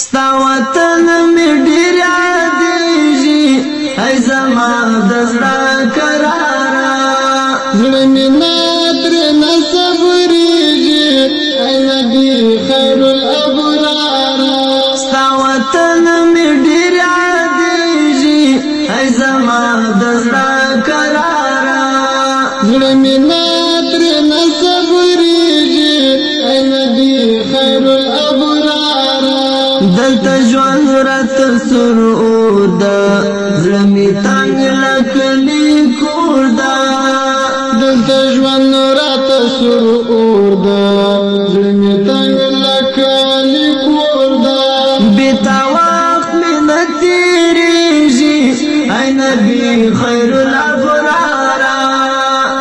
ستا وطن می ډیر یادېږي ای زما د زړه قراره زړه مې نه ترېنه صبرېږي ای نبي خیر الابرار ستا وطن می ډیر یادېږي ای زما د زړه قراره زړه مې نه ترېنه صبرېږي ای نبي خیر الابرار دلته ژوند راته سور اور ده زړه مې تنګ لکلي کور ده دلته ژوند راته سور اور ده زړه مې تنګ لکلي کور ده بېتا وخت مې نه تېرېږي ای نبي خیر الابرار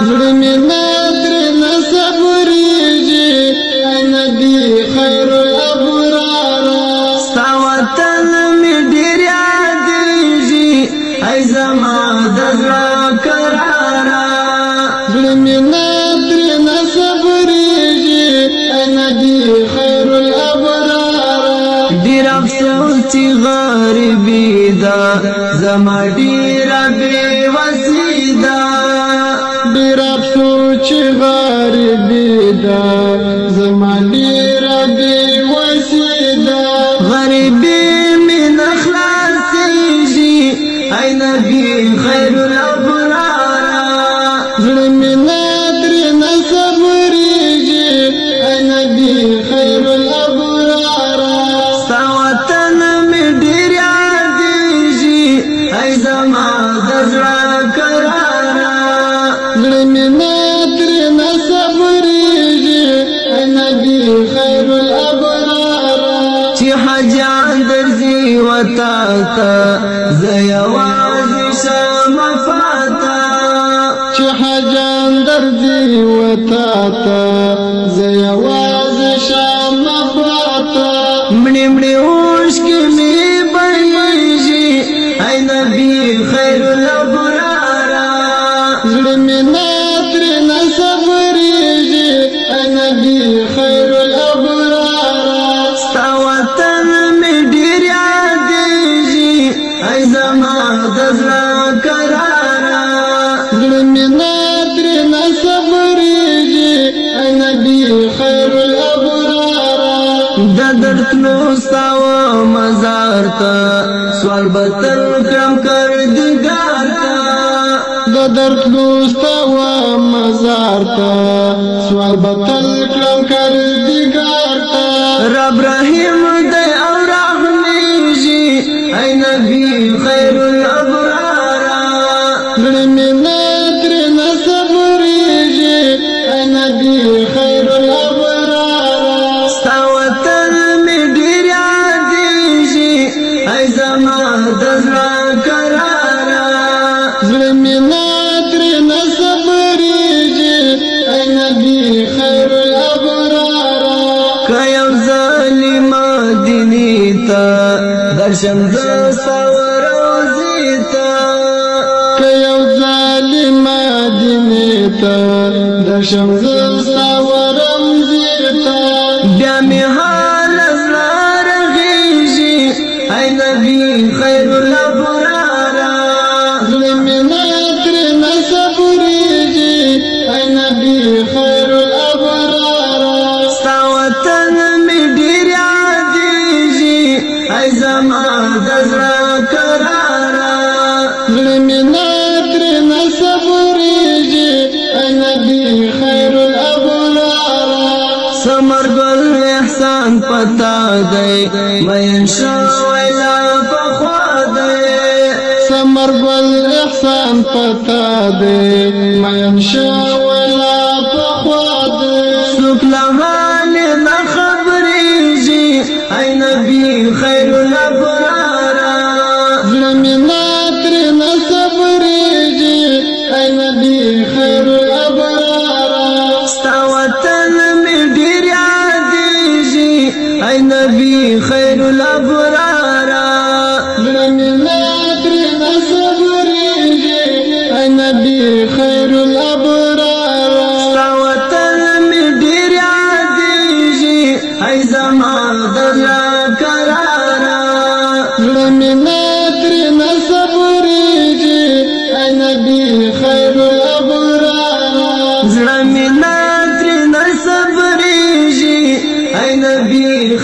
زړه مې نه ترېنه صبرېږي ای نبي خیر الابرار ستا وطن می ډیر یادېږي ای زما د زړه قراره زړه مې نه ترېنه صبرېږي ای نبي خیر الابرار ډېر افسوس چې غریبي ده زما ډېره بېوسي ده ډېر افسوس چې غریبي ده زما ډېره بېوسي ده غریبي مې نه خلاصېږي ای نبي خیر الابرار زړه مې نه ترېنه صبرېږي ای نبي خیر الابرار ستا وطن مې ډېر یادېږي ای زما د زړه قراره زړه مې نه ترېنه صبرېږي ای نبي خیر الابرار چې حجان درځي وتا ته زه یوازې شم فاته چې حجان درځي وتا ته زه یوازې شم فاته مړې مړې اوښکې مې بهېږي ای نبي خیر الابرار زړه مې نه ترېنه صبرېږي ای نبي خیر الابرار ستا وطن مې ډېر یادېږي ای زما د زړه قراره زړه مې نه ترېنه صبرېږي ای نبي خیر الابرار د درتلو ستا و مزار ته سوال به تل کړم کردګار ته د درتلو ستا و مزار ته سوال به تل کړم کردګار ته رب رحیم دی او رحمېږي ای نبي خیر الابرار زړه مې نه ترېنه صبرېږي ای نبي خیر الابرار ستا وطن مې ډېر یادېږي ای زما د زړه قراره زړه مې نه ترېنه صبرېږي ای نبي خیر الابرار که یو ځلې مدینې ته درشم زه ستا روضې ته که یو ځلې مدینې ته درشم زه ستا روضې ته بیا مې حال زړه رغېږي ای نبي خیر الابرار زړه مې نه ترېنه صبرېږي ای نبي خیر الابرار ستا وطن مې ډېر یادېږي ای زما د زړه قراره زړه مې نه ترېنه صبرېږي ای نبي خیر الابرار ثمر ګل احسان پتا دی مین شوی لا پخوا دی ثمر ګل احسان پتا دی مین شوی لا پخوا دی څوک له حال نه خبرېږي ای نبي خیر الابرار زړه مې نه ترېنه صبرېږي ای نبي خیر الابرار ستا وطن مې ډېر یادېږي ای نبي خیر الابرار زړه مې نه ترېنه صبرېږي ای نبي خیر الابرار ستا وطن مې ډېر یادېږي ای زما د زړه قراره زړه مې ترې نه صبرېږي ای نبي خیر الابرار زړه مې ترې نه صبرېږي ای نبي